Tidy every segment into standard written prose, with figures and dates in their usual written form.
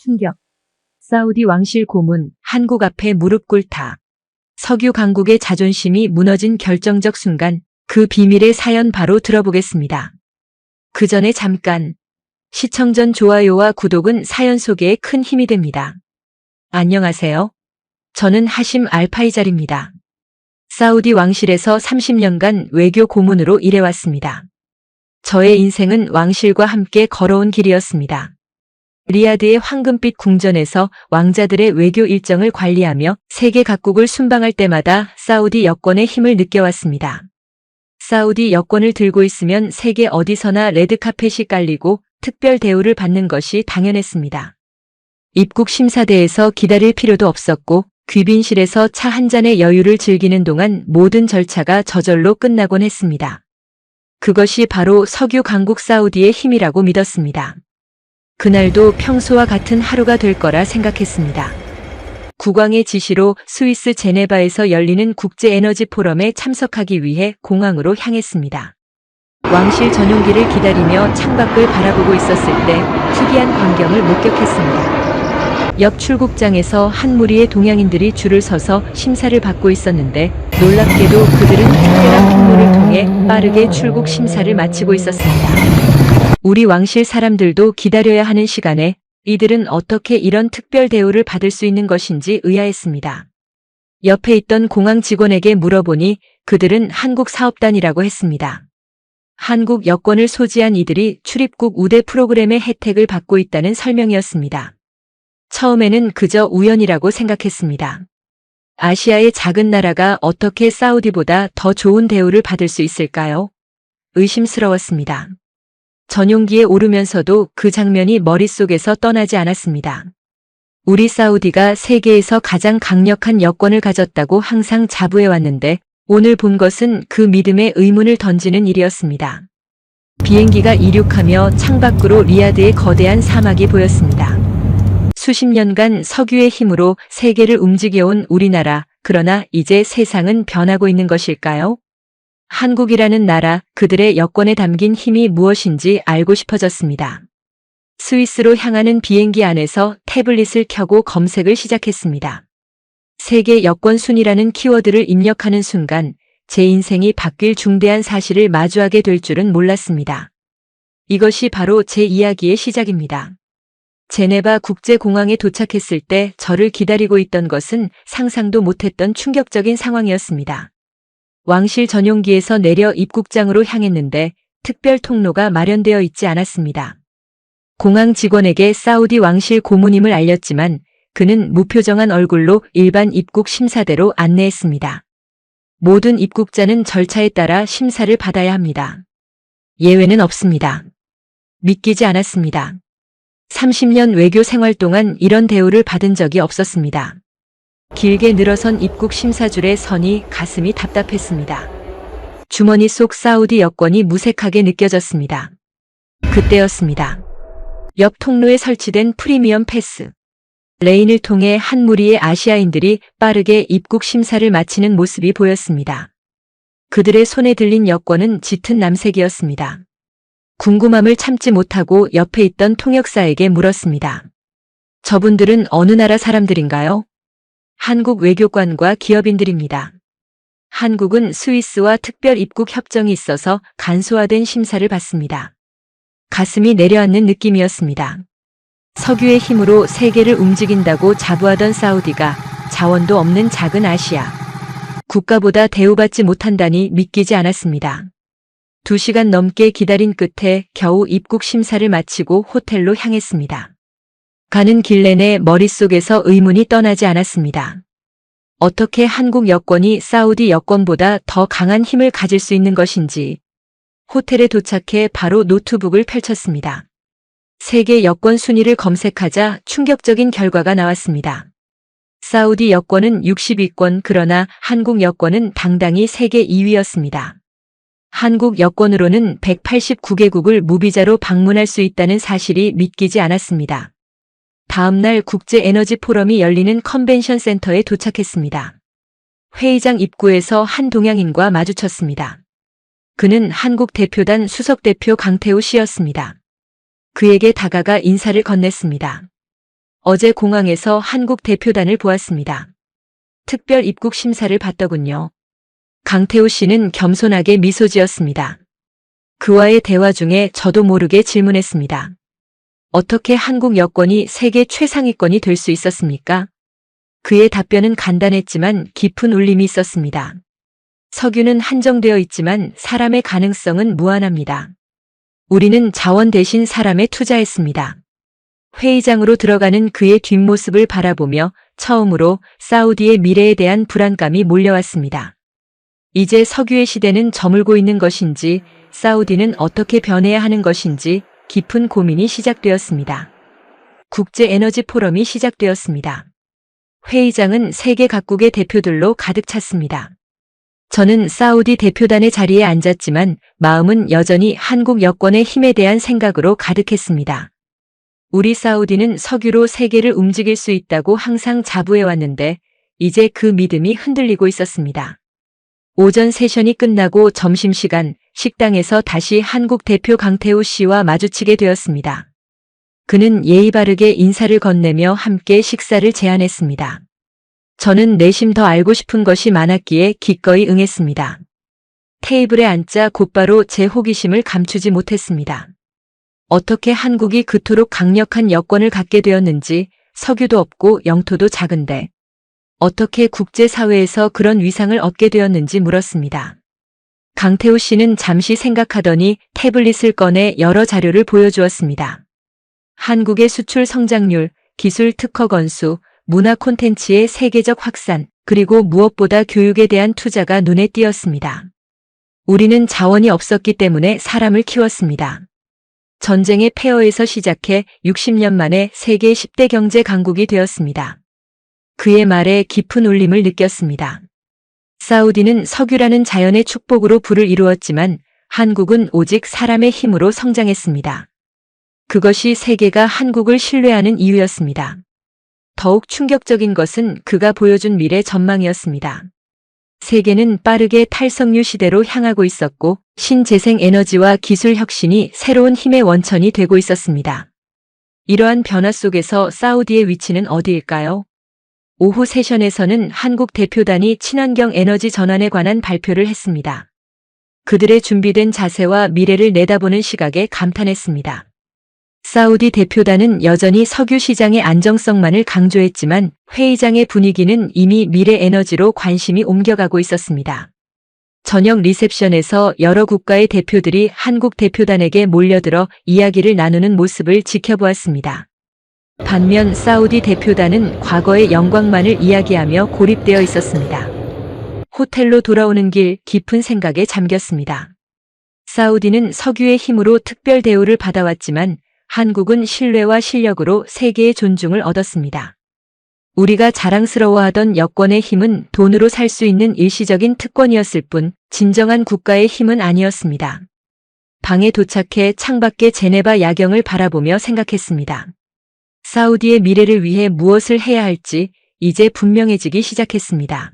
충격. 사우디 왕실 고문, 한국 앞에 무릎 꿇다. 석유 강국의 자존심이 무너진 결정적 순간, 그 비밀의 사연 바로 들어보겠습니다. 그 전에 잠깐. 시청 전 좋아요와 구독은 사연 소개에 큰 힘이 됩니다. 안녕하세요. 저는 하심 알파이잘입니다. 사우디 왕실에서 30년간 외교 고문으로 일해왔습니다. 저의 인생은 왕실과 함께 걸어온 길이었습니다. 리야드의 황금빛 궁전에서 왕자들의 외교 일정을 관리하며 세계 각국을 순방할 때마다 사우디 여권의 힘을 느껴왔습니다. 사우디 여권을 들고 있으면 세계 어디서나 레드카펫이 깔리고 특별 대우를 받는 것이 당연했습니다. 입국 심사대에서 기다릴 필요도 없었고 귀빈실에서 차 한 잔의 여유를 즐기는 동안 모든 절차가 저절로 끝나곤 했습니다. 그것이 바로 석유 강국 사우디의 힘이라고 믿었습니다. 그날도 평소와 같은 하루가 될 거라 생각했습니다. 국왕의 지시로 스위스 제네바에서 열리는 국제에너지 포럼에 참석하기 위해 공항으로 향했습니다. 왕실 전용기를 기다리며 창밖을 바라보고 있었을 때 특이한 광경을 목격했습니다. 옆 출국장에서 한 무리의 동양인들이 줄을 서서 심사를 받고 있었는데 놀랍게도 그들은 특별한 통로를 통해 빠르게 출국 심사를 마치고 있었습니다. 우리 왕실 사람들도 기다려야 하는 시간에 이들은 어떻게 이런 특별 대우를 받을 수 있는 것인지 의아했습니다. 옆에 있던 공항 직원에게 물어보니 그들은 한국 사업단이라고 했습니다. 한국 여권을 소지한 이들이 출입국 우대 프로그램의 혜택을 받고 있다는 설명이었습니다. 처음에는 그저 우연이라고 생각했습니다. 아시아의 작은 나라가 어떻게 사우디보다 더 좋은 대우를 받을 수 있을까요? 의심스러웠습니다. 전용기에 오르면서도 그 장면이 머릿속에서 떠나지 않았습니다. 우리 사우디가 세계에서 가장 강력한 여권을 가졌다고 항상 자부해왔는데 오늘 본 것은 그 믿음에 의문을 던지는 일이었습니다. 비행기가 이륙하며 창밖으로 리야드의 거대한 사막이 보였습니다. 수십 년간 석유의 힘으로 세계를 움직여온 우리나라, 그러나 이제 세상은 변하고 있는 것일까요? 한국이라는 나라, 그들의 여권에 담긴 힘이 무엇인지 알고 싶어졌습니다. 스위스로 향하는 비행기 안에서 태블릿을 켜고 검색을 시작했습니다. 세계 여권 순위라는 키워드를 입력하는 순간 제 인생이 바뀔 중대한 사실을 마주하게 될 줄은 몰랐습니다. 이것이 바로 제 이야기의 시작입니다. 제네바 국제공항에 도착했을 때 저를 기다리고 있던 것은 상상도 못했던 충격적인 상황이었습니다. 왕실 전용기에서 내려 입국장으로 향했는데 특별 통로가 마련되어 있지 않았습니다. 공항 직원에게 사우디 왕실 고문임을 알렸지만 그는 무표정한 얼굴로 일반 입국 심사대로 안내했습니다. 모든 입국자는 절차에 따라 심사를 받아야 합니다. 예외는 없습니다. 믿기지 않았습니다. 30년 외교 생활 동안 이런 대우를 받은 적이 없었습니다. 길게 늘어선 입국 심사줄에 서니 가슴이 답답했습니다. 주머니 속 사우디 여권이 무색하게 느껴졌습니다. 그때였습니다. 옆 통로에 설치된 프리미엄 패스. 레인을 통해 한 무리의 아시아인들이 빠르게 입국 심사를 마치는 모습이 보였습니다. 그들의 손에 들린 여권은 짙은 남색이었습니다. 궁금함을 참지 못하고 옆에 있던 통역사에게 물었습니다. 저분들은 어느 나라 사람들인가요? 한국 외교관과 기업인들입니다. 한국은 스위스와 특별 입국 협정이 있어서 간소화된 심사를 받습니다. 가슴이 내려앉는 느낌이었습니다. 석유의 힘으로 세계를 움직인다고 자부하던 사우디가 자원도 없는 작은 아시아 국가보다 대우받지 못한다니 믿기지 않았습니다. 2시간 넘게 기다린 끝에 겨우 입국 심사를 마치고 호텔로 향했습니다. 가는 길 내내 머릿속에서 의문이 떠나지 않았습니다. 어떻게 한국 여권이 사우디 여권보다 더 강한 힘을 가질 수 있는 것인지. 호텔에 도착해 바로 노트북을 펼쳤습니다. 세계 여권 순위를 검색하자 충격적인 결과가 나왔습니다. 사우디 여권은 60위권, 그러나 한국 여권은 당당히 세계 2위였습니다. 한국 여권으로는 189개국을 무비자로 방문할 수 있다는 사실이 믿기지 않았습니다. 다음 날 국제에너지 포럼이 열리는 컨벤션 센터에 도착했습니다. 회의장 입구에서 한 동양인과 마주쳤습니다. 그는 한국 대표단 수석대표 강태우 씨였습니다. 그에게 다가가 인사를 건넸습니다. 어제 공항에서 한국 대표단을 보았습니다. 특별 입국 심사를 받더군요. 강태우 씨는 겸손하게 미소 지었습니다. 그와의 대화 중에 저도 모르게 질문했습니다. 어떻게 한국 여권이 세계 최상위권이 될 수 있었습니까? 그의 답변은 간단했지만 깊은 울림이 있었습니다. 석유는 한정되어 있지만 사람의 가능성은 무한합니다. 우리는 자원 대신 사람에 투자했습니다. 회의장으로 들어가는 그의 뒷모습을 바라보며 처음으로 사우디의 미래에 대한 불안감이 몰려왔습니다. 이제 석유의 시대는 저물고 있는 것인지, 사우디는 어떻게 변해야 하는 것인지 깊은 고민이 시작되었습니다. 국제 에너지 포럼이 시작되었습니다. 회의장은 세계 각국의 대표들로 가득 찼습니다. 저는 사우디 대표단의 자리에 앉았지만 마음은 여전히 한국 여권의 힘에 대한 생각으로 가득했습니다. 우리 사우디는 석유로 세계를 움직일 수 있다고 항상 자부해왔는데 이제 그 믿음이 흔들리고 있었습니다. 오전 세션이 끝나고 점심시간 식당에서 다시 한국 대표 강태우 씨와 마주치게 되었습니다. 그는 예의 바르게 인사를 건네며 함께 식사를 제안했습니다. 저는 내심 더 알고 싶은 것이 많았기에 기꺼이 응했습니다. 테이블에 앉자 곧바로 제 호기심을 감추지 못했습니다. 어떻게 한국이 그토록 강력한 여권을 갖게 되었는지, 석유도 없고 영토도 작은데 어떻게 국제사회에서 그런 위상을 얻게 되었는지 물었습니다. 강태우 씨는 잠시 생각하더니 태블릿을 꺼내 여러 자료를 보여주었습니다. 한국의 수출 성장률, 기술 특허 건수, 문화 콘텐츠의 세계적 확산, 그리고 무엇보다 교육에 대한 투자가 눈에 띄었습니다. 우리는 자원이 없었기 때문에 사람을 키웠습니다. 전쟁의 폐허에서 시작해 60년 만에 세계 10대 경제 강국이 되었습니다. 그의 말에 깊은 울림을 느꼈습니다. 사우디는 석유라는 자연의 축복으로 부를 이루었지만 한국은 오직 사람의 힘으로 성장했습니다. 그것이 세계가 한국을 신뢰하는 이유였습니다. 더욱 충격적인 것은 그가 보여준 미래 전망이었습니다. 세계는 빠르게 탈석유 시대로 향하고 있었고 신재생 에너지와 기술 혁신이 새로운 힘의 원천이 되고 있었습니다. 이러한 변화 속에서 사우디의 위치는 어디일까요? 오후 세션에서는 한국 대표단이 친환경 에너지 전환에 관한 발표를 했습니다. 그들의 준비된 자세와 미래를 내다보는 시각에 감탄했습니다. 사우디 대표단은 여전히 석유 시장의 안정성만을 강조했지만 회의장의 분위기는 이미 미래 에너지로 관심이 옮겨가고 있었습니다. 저녁 리셉션에서 여러 국가의 대표들이 한국 대표단에게 몰려들어 이야기를 나누는 모습을 지켜보았습니다. 반면 사우디 대표단은 과거의 영광만을 이야기하며 고립되어 있었습니다. 호텔로 돌아오는 길 깊은 생각에 잠겼습니다. 사우디는 석유의 힘으로 특별 대우를 받아왔지만 한국은 신뢰와 실력으로 세계의 존중을 얻었습니다. 우리가 자랑스러워하던 여권의 힘은 돈으로 살 수 있는 일시적인 특권이었을 뿐 진정한 국가의 힘은 아니었습니다. 방에 도착해 창밖의 제네바 야경을 바라보며 생각했습니다. 사우디의 미래를 위해 무엇을 해야 할지 이제 분명해지기 시작했습니다.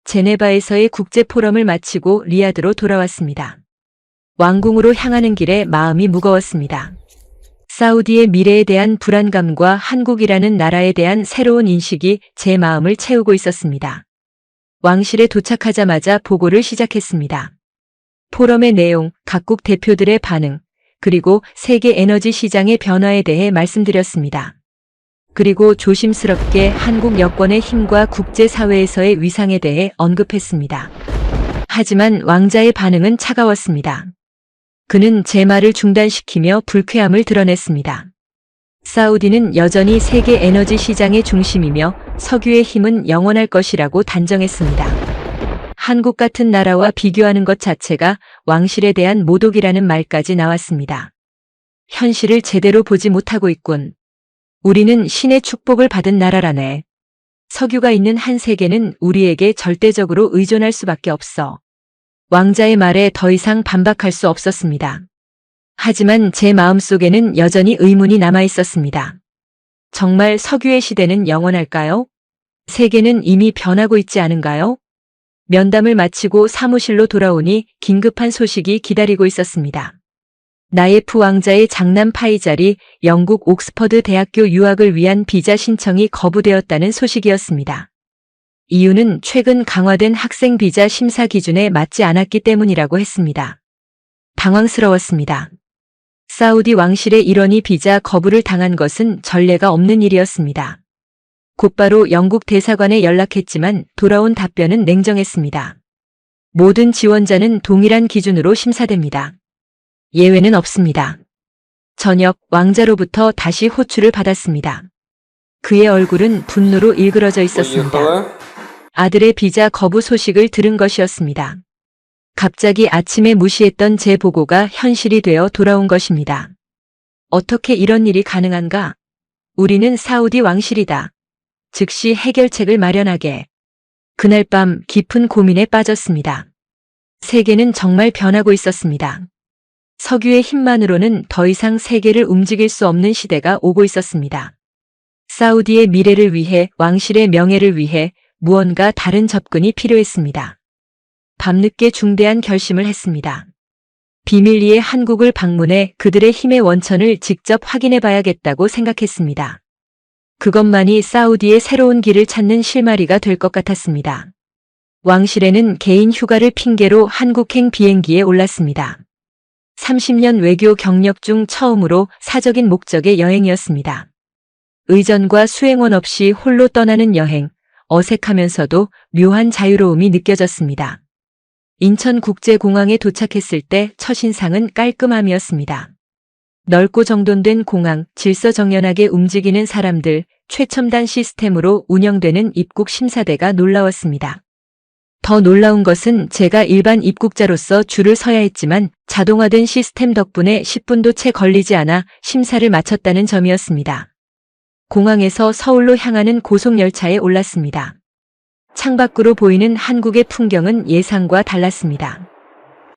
제네바에서의 국제 포럼을 마치고 리야드로 돌아왔습니다. 왕궁으로 향하는 길에 마음이 무거웠습니다. 사우디의 미래에 대한 불안감과 한국이라는 나라에 대한 새로운 인식이 제 마음을 채우고 있었습니다. 왕실에 도착하자마자 보고를 시작했습니다. 포럼의 내용, 각국 대표들의 반응, 그리고 세계 에너지 시장의 변화에 대해 말씀드렸습니다. 그리고 조심스럽게 한국 여권의 힘과 국제사회에서의 위상에 대해 언급했습니다. 하지만 왕자의 반응은 차가웠습니다. 그는 제 말을 중단시키며 불쾌함을 드러냈습니다. 사우디는 여전히 세계 에너지 시장의 중심이며 석유의 힘은 영원할 것이라고 단정했습니다. 한국 같은 나라와 비교하는 것 자체가 왕실에 대한 모독이라는 말까지 나왔습니다. 현실을 제대로 보지 못하고 있군. 우리는 신의 축복을 받은 나라라네. 석유가 있는 한 세계는 우리에게 절대적으로 의존할 수밖에 없어. 왕자의 말에 더 이상 반박할 수 없었습니다. 하지만 제 마음속에는 여전히 의문이 남아 있었습니다. 정말 석유의 시대는 영원할까요? 세계는 이미 변하고 있지 않은가요? 면담을 마치고 사무실로 돌아오니 긴급한 소식이 기다리고 있었습니다. 나예프 왕자의 장남 파이잘이 영국 옥스퍼드 대학교 유학을 위한 비자 신청이 거부되었다는 소식이었습니다. 이유는 최근 강화된 학생 비자 심사 기준에 맞지 않았기 때문이라고 했습니다. 당황스러웠습니다. 사우디 왕실의 일원이 비자 거부를 당한 것은 전례가 없는 일이었습니다. 곧바로 영국 대사관에 연락했지만 돌아온 답변은 냉정했습니다. 모든 지원자는 동일한 기준으로 심사됩니다. 예외는 없습니다. 저녁 왕자로부터 다시 호출을 받았습니다. 그의 얼굴은 분노로 일그러져 있었습니다. 아들의 비자 거부 소식을 들은 것이었습니다. 갑자기 아침에 무시했던 제 보고가 현실이 되어 돌아온 것입니다. 어떻게 이런 일이 가능한가? 우리는 사우디 왕실이다. 즉시 해결책을 마련하게. 그날 밤 깊은 고민에 빠졌습니다. 세계는 정말 변하고 있었습니다. 석유의 힘만으로는 더 이상 세계를 움직일 수 없는 시대가 오고 있었습니다. 사우디의 미래를 위해, 왕실의 명예를 위해 무언가 다른 접근이 필요했습니다. 밤늦게 중대한 결심을 했습니다. 비밀리에 한국을 방문해 그들의 힘의 원천을 직접 확인해 봐야겠다고 생각했습니다. 그것만이 사우디의 새로운 길을 찾는 실마리가 될 것 같았습니다. 왕실에는 개인 휴가를 핑계로 한국행 비행기에 올랐습니다. 30년 외교 경력 중 처음으로 사적인 목적의 여행이었습니다. 의전과 수행원 없이 홀로 떠나는 여행, 어색하면서도 묘한 자유로움이 느껴졌습니다. 인천국제공항에 도착했을 때 첫인상은 깔끔함이었습니다. 넓고 정돈된 공항, 질서정연하게 움직이는 사람들, 최첨단 시스템으로 운영되는 입국 심사대가 놀라웠습니다. 더 놀라운 것은 제가 일반 입국자로서 줄을 서야 했지만 자동화된 시스템 덕분에 10분도 채 걸리지 않아 심사를 마쳤다는 점이었습니다. 공항에서 서울로 향하는 고속열차에 올랐습니다. 창밖으로 보이는 한국의 풍경은 예상과 달랐습니다.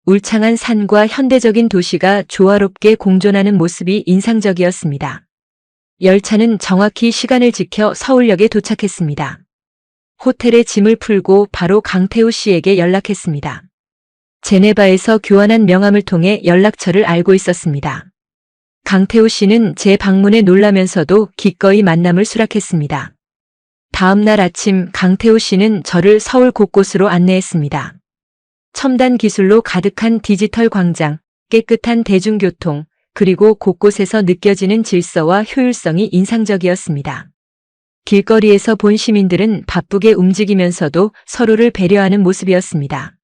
울창한 산과 현대적인 도시가 조화롭게 공존하는 모습이 인상적이었습니다. 열차는 정확히 시간을 지켜 서울역에 도착했습니다. 호텔에 짐을 풀고 바로 강태우 씨에게 연락했습니다. 제네바에서 교환한 명함을 통해 연락처를 알고 있었습니다. 강태우 씨는 제 방문에 놀라면서도 기꺼이 만남을 수락했습니다. 다음 날 아침 강태우 씨는 저를 서울 곳곳으로 안내했습니다. 첨단 기술로 가득한 디지털 광장, 깨끗한 대중교통, 그리고 곳곳에서 느껴지는 질서와 효율성이 인상적이었습니다. 길거리에서 본 시민들은 바쁘게 움직이면서도 서로를 배려하는 모습이었습니다.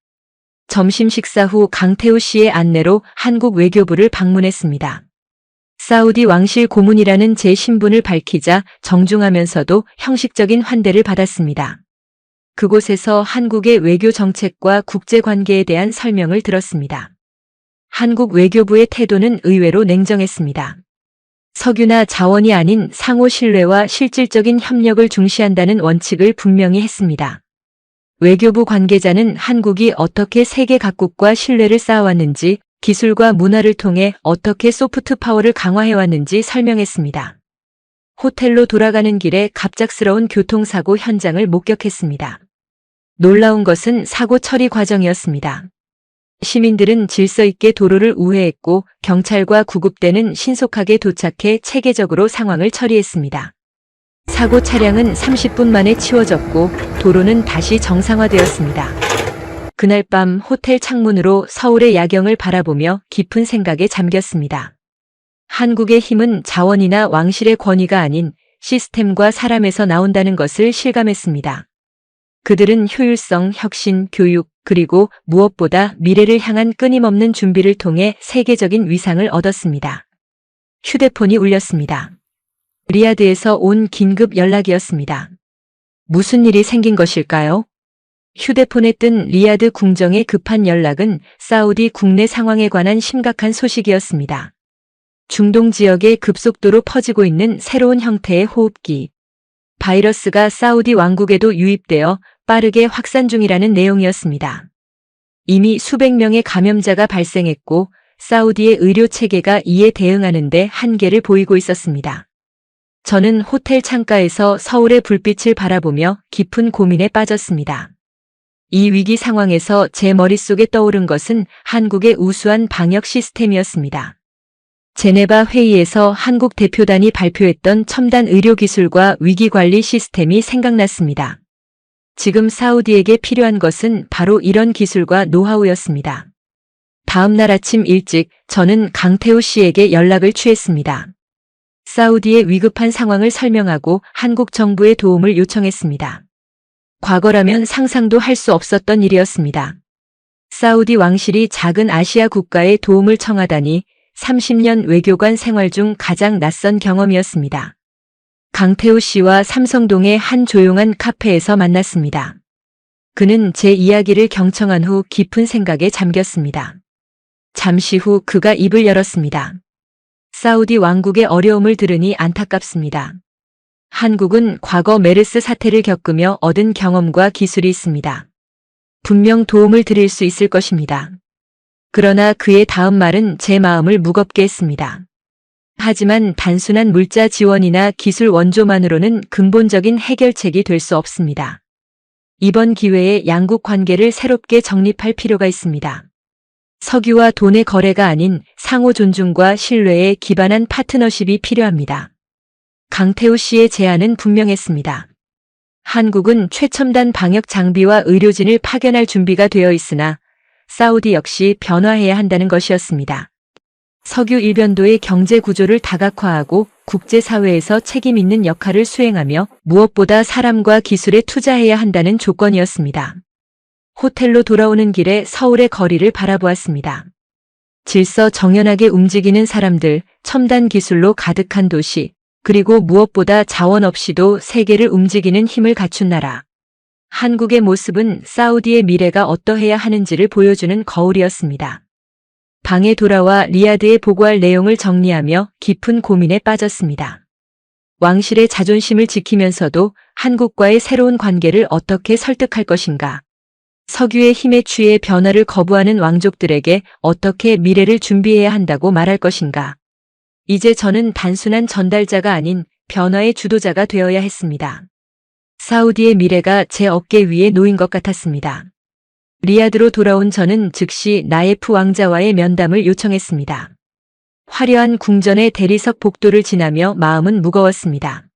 점심 식사 후 강태우 씨의 안내로 한국 외교부를 방문했습니다. 사우디 왕실 고문이라는 제 신분을 밝히자 정중하면서도 형식적인 환대를 받았습니다. 그곳에서 한국의 외교 정책과 국제관계에 대한 설명을 들었습니다. 한국 외교부의 태도는 의외로 냉정했습니다. 석유나 자원이 아닌 상호 신뢰와 실질적인 협력을 중시한다는 원칙을 분명히 했습니다. 외교부 관계자는 한국이 어떻게 세계 각국과 신뢰를 쌓아왔는지, 기술과 문화를 통해 어떻게 소프트 파워를 강화해왔는지 설명했습니다. 호텔로 돌아가는 길에 갑작스러운 교통사고 현장을 목격했습니다. 놀라운 것은 사고 처리 과정이었습니다. 시민들은 질서 있게 도로를 우회했고 경찰과 구급대는 신속하게 도착해 체계적으로 상황을 처리했습니다. 사고 차량은 30분 만에 치워졌고 도로는 다시 정상화되었습니다. 그날 밤 호텔 창문으로 서울의 야경을 바라보며 깊은 생각에 잠겼습니다. 한국의 힘은 자원이나 왕실의 권위가 아닌 시스템과 사람에서 나온다는 것을 실감했습니다. 그들은 효율성, 혁신, 교육, 그리고 무엇보다 미래를 향한 끊임없는 준비를 통해 세계적인 위상을 얻었습니다. 휴대폰이 울렸습니다. 리야드에서 온 긴급 연락이었습니다. 무슨 일이 생긴 것일까요? 휴대폰에 뜬 리야드 궁정의 급한 연락은 사우디 국내 상황에 관한 심각한 소식이었습니다. 중동 지역에 급속도로 퍼지고 있는 새로운 형태의 호흡기. 바이러스가 사우디 왕국에도 유입되어 빠르게 확산 중이라는 내용이었습니다. 이미 수백 명의 감염자가 발생했고 사우디의 의료 체계가 이에 대응하는 데 한계를 보이고 있었습니다. 저는 호텔 창가에서 서울의 불빛을 바라보며 깊은 고민에 빠졌습니다. 이 위기 상황에서 제 머릿속에 떠오른 것은 한국의 우수한 방역 시스템이었습니다. 제네바 회의에서 한국 대표단이 발표했던 첨단 의료기술과 위기관리 시스템이 생각났습니다. 지금 사우디에게 필요한 것은 바로 이런 기술과 노하우였습니다. 다음 날 아침 일찍 저는 강태우 씨에게 연락을 취했습니다. 사우디의 위급한 상황을 설명하고 한국 정부의 도움을 요청했습니다. 과거라면 상상도 할 수 없었던 일이었습니다. 사우디 왕실이 작은 아시아 국가의 도움을 청하다니 30년 외교관 생활 중 가장 낯선 경험이었습니다. 강태우 씨와 삼성동의 한 조용한 카페에서 만났습니다. 그는 제 이야기를 경청한 후 깊은 생각에 잠겼습니다. 잠시 후 그가 입을 열었습니다. 사우디 왕국의 어려움을 들으니 안타깝습니다. 한국은 과거 메르스 사태를 겪으며 얻은 경험과 기술이 있습니다. 분명 도움을 드릴 수 있을 것입니다. 그러나 그의 다음 말은 제 마음을 무겁게 했습니다. 하지만 단순한 물자 지원이나 기술 원조만으로는 근본적인 해결책이 될 수 없습니다. 이번 기회에 양국 관계를 새롭게 정립할 필요가 있습니다. 석유와 돈의 거래가 아닌 상호 존중과 신뢰에 기반한 파트너십이 필요합니다. 강태우 씨의 제안은 분명했습니다. 한국은 최첨단 방역 장비와 의료진을 파견할 준비가 되어 있으나 사우디 역시 변화해야 한다는 것이었습니다. 석유 일변도의 경제 구조를 다각화하고 국제사회에서 책임 있는 역할을 수행하며 무엇보다 사람과 기술에 투자해야 한다는 조건이었습니다. 호텔로 돌아오는 길에 서울의 거리를 바라보았습니다. 질서 정연하게 움직이는 사람들, 첨단 기술로 가득한 도시, 그리고 무엇보다 자원 없이도 세계를 움직이는 힘을 갖춘 나라. 한국의 모습은 사우디의 미래가 어떠해야 하는지를 보여주는 거울이었습니다. 방에 돌아와 리야드에 보고할 내용을 정리하며 깊은 고민에 빠졌습니다. 왕실의 자존심을 지키면서도 한국과의 새로운 관계를 어떻게 설득할 것인가? 석유의 힘에 취해 변화를 거부하는 왕족들에게 어떻게 미래를 준비해야 한다고 말할 것인가? 이제 저는 단순한 전달자가 아닌 변화의 주도자가 되어야 했습니다. 사우디의 미래가 제 어깨 위에 놓인 것 같았습니다. 리야드로 돌아온 저는 즉시 나예프 왕자와의 면담을 요청했습니다. 화려한 궁전의 대리석 복도를 지나며 마음은 무거웠습니다.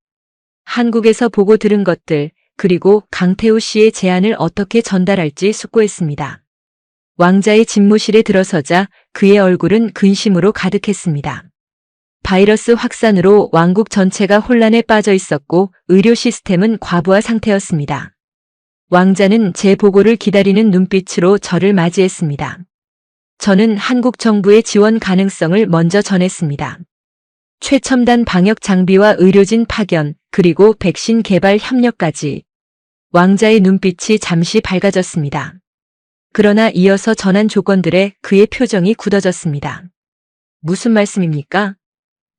한국에서 보고 들은 것들, 그리고 강태우 씨의 제안을 어떻게 전달할지 숙고했습니다. 왕자의 집무실에 들어서자 그의 얼굴은 근심으로 가득했습니다. 바이러스 확산으로 왕국 전체가 혼란에 빠져 있었고 의료 시스템은 과부하 상태였습니다. 왕자는 제 보고를 기다리는 눈빛으로 저를 맞이했습니다. 저는 한국 정부의 지원 가능성을 먼저 전했습니다. 최첨단 방역 장비와 의료진 파견, 그리고 백신 개발 협력까지. 왕자의 눈빛이 잠시 밝아졌습니다. 그러나 이어서 전한 조건들에 그의 표정이 굳어졌습니다. 무슨 말씀입니까?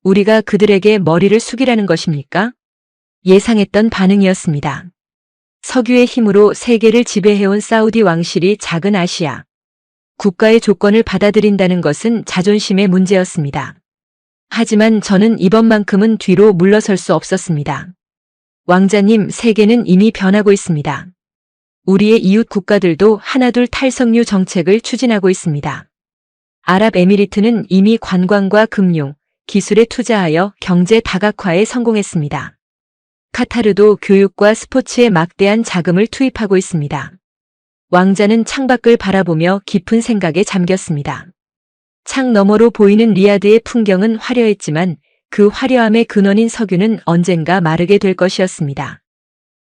우리가 그들에게 머리를 숙이라는 것입니까? 예상했던 반응이었습니다. 석유의 힘으로 세계를 지배해온 사우디 왕실이 작은 아시아 국가의 조건을 받아들인다는 것은 자존심의 문제였습니다. 하지만 저는 이번만큼은 뒤로 물러설 수 없었습니다. 왕자님, 세계는 이미 변하고 있습니다. 우리의 이웃 국가들도 하나둘 탈석유 정책을 추진하고 있습니다. 아랍에미리트는 이미 관광과 금융, 기술에 투자하여 경제 다각화에 성공했습니다. 카타르도 교육과 스포츠에 막대한 자금을 투입하고 있습니다. 왕자는 창밖을 바라보며 깊은 생각에 잠겼습니다. 창 너머로 보이는 리야드의 풍경은 화려했지만 그 화려함의 근원인 석유는 언젠가 마르게 될 것이었습니다.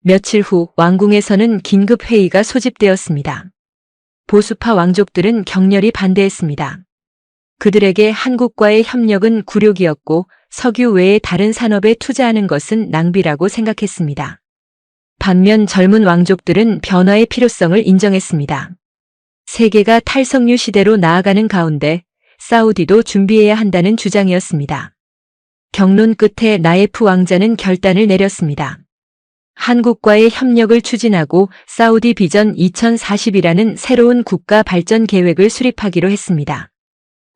며칠 후 왕궁에서는 긴급 회의가 소집되었습니다. 보수파 왕족들은 격렬히 반대했습니다. 그들에게 한국과의 협력은 굴욕이었고 석유 외의 다른 산업에 투자하는 것은 낭비라고 생각했습니다. 반면 젊은 왕족들은 변화의 필요성을 인정했습니다. 세계가 탈석유 시대로 나아가는 가운데 사우디도 준비해야 한다는 주장이었습니다. 경론 끝에 나예프 왕자는 결단을 내렸습니다. 한국과의 협력을 추진하고 사우디 비전 2040이라는 새로운 국가 발전 계획을 수립하기로 했습니다.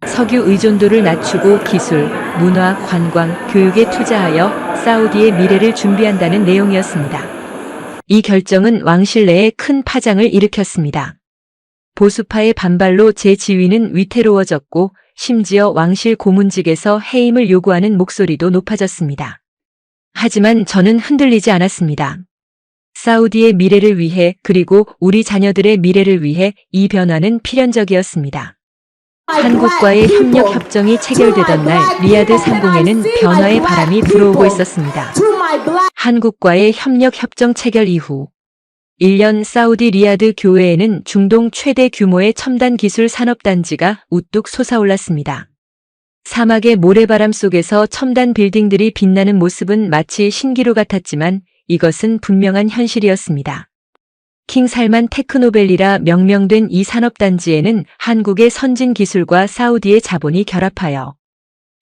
석유 의존도를 낮추고 기술, 문화, 관광, 교육에 투자하여 사우디의 미래를 준비한다는 내용이었습니다. 이 결정은 왕실 내에 큰 파장을 일으켰습니다. 보수파의 반발로 제 지위는 위태로워졌고 심지어 왕실 고문직에서 해임을 요구하는 목소리도 높아졌습니다. 하지만 저는 흔들리지 않았습니다. 사우디의 미래를 위해 그리고 우리 자녀들의 미래를 위해 이 변화는 필연적이었습니다. 한국과의 협력 협정이 체결되던 날 리야드 상공에는 변화의 바람이 불어오고 있었습니다. 한국과의 협력 협정 체결 이후 1년 사우디 리야드 교외에는 중동 최대 규모의 첨단 기술 산업단지가 우뚝 솟아올랐습니다. 사막의 모래바람 속에서 첨단 빌딩들이 빛나는 모습은 마치 신기루 같았지만 이것은 분명한 현실이었습니다. 킹 살만 테크노밸리라 명명된 이 산업단지에는 한국의 선진 기술과 사우디의 자본이 결합하여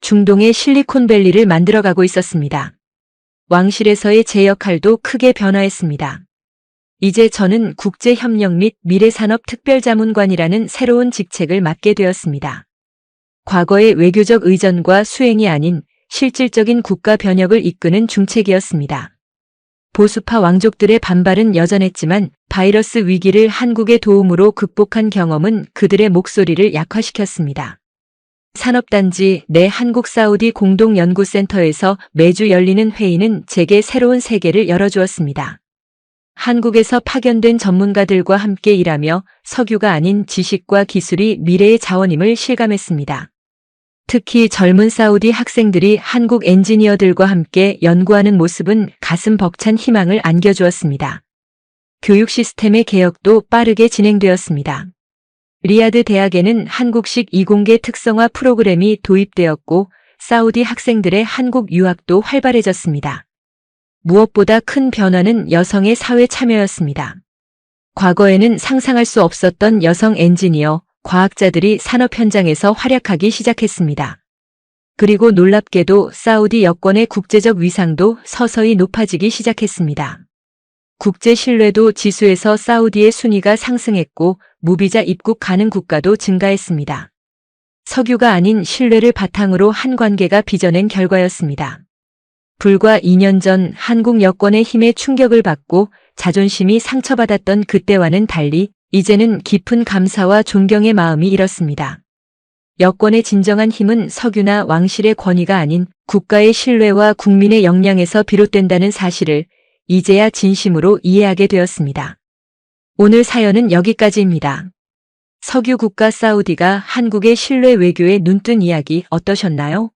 중동의 실리콘밸리를 만들어가고 있었습니다. 왕실에서의 제 역할도 크게 변화했습니다. 이제 저는 국제협력 및 미래산업 특별자문관이라는 새로운 직책을 맡게 되었습니다. 과거의 외교적 의전과 수행이 아닌 실질적인 국가 변혁을 이끄는 중책이었습니다. 보수파 왕족들의 반발은 여전했지만 바이러스 위기를 한국의 도움으로 극복한 경험은 그들의 목소리를 약화시켰습니다. 산업단지 내 한국-사우디 공동연구센터에서 매주 열리는 회의는 제게 새로운 세계를 열어주었습니다. 한국에서 파견된 전문가들과 함께 일하며 석유가 아닌 지식과 기술이 미래의 자원임을 실감했습니다. 특히 젊은 사우디 학생들이 한국 엔지니어들과 함께 연구하는 모습은 가슴 벅찬 희망을 안겨주었습니다. 교육 시스템의 개혁도 빠르게 진행되었습니다. 리야드 대학에는 한국식 이공계 특성화 프로그램이 도입되었고 사우디 학생들의 한국 유학도 활발해졌습니다. 무엇보다 큰 변화는 여성의 사회 참여였습니다. 과거에는 상상할 수 없었던 여성 엔지니어, 과학자들이 산업 현장에서 활약하기 시작했습니다. 그리고 놀랍게도 사우디 여권의 국제적 위상도 서서히 높아지기 시작했습니다. 국제 신뢰도 지수에서 사우디의 순위가 상승했고 무비자 입국 가능 국가도 증가했습니다. 석유가 아닌 신뢰를 바탕으로 한 관계가 빚어낸 결과였습니다. 불과 2년 전 한국 여권의 힘에 충격을 받고 자존심이 상처받았던 그때와는 달리 이제는 깊은 감사와 존경의 마음이 일었습니다. 여권의 진정한 힘은 석유나 왕실의 권위가 아닌 국가의 신뢰와 국민의 역량에서 비롯된다는 사실을 이제야 진심으로 이해하게 되었습니다. 오늘 사연은 여기까지입니다. 석유 국가 사우디가 한국의 신뢰 외교에 눈뜬 이야기 어떠셨나요?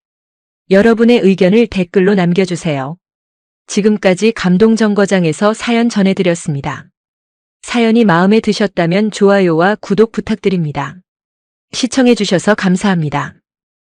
여러분의 의견을 댓글로 남겨주세요. 지금까지 감동정거장에서 사연 전해드렸습니다. 사연이 마음에 드셨다면 좋아요와 구독 부탁드립니다. 시청해주셔서 감사합니다.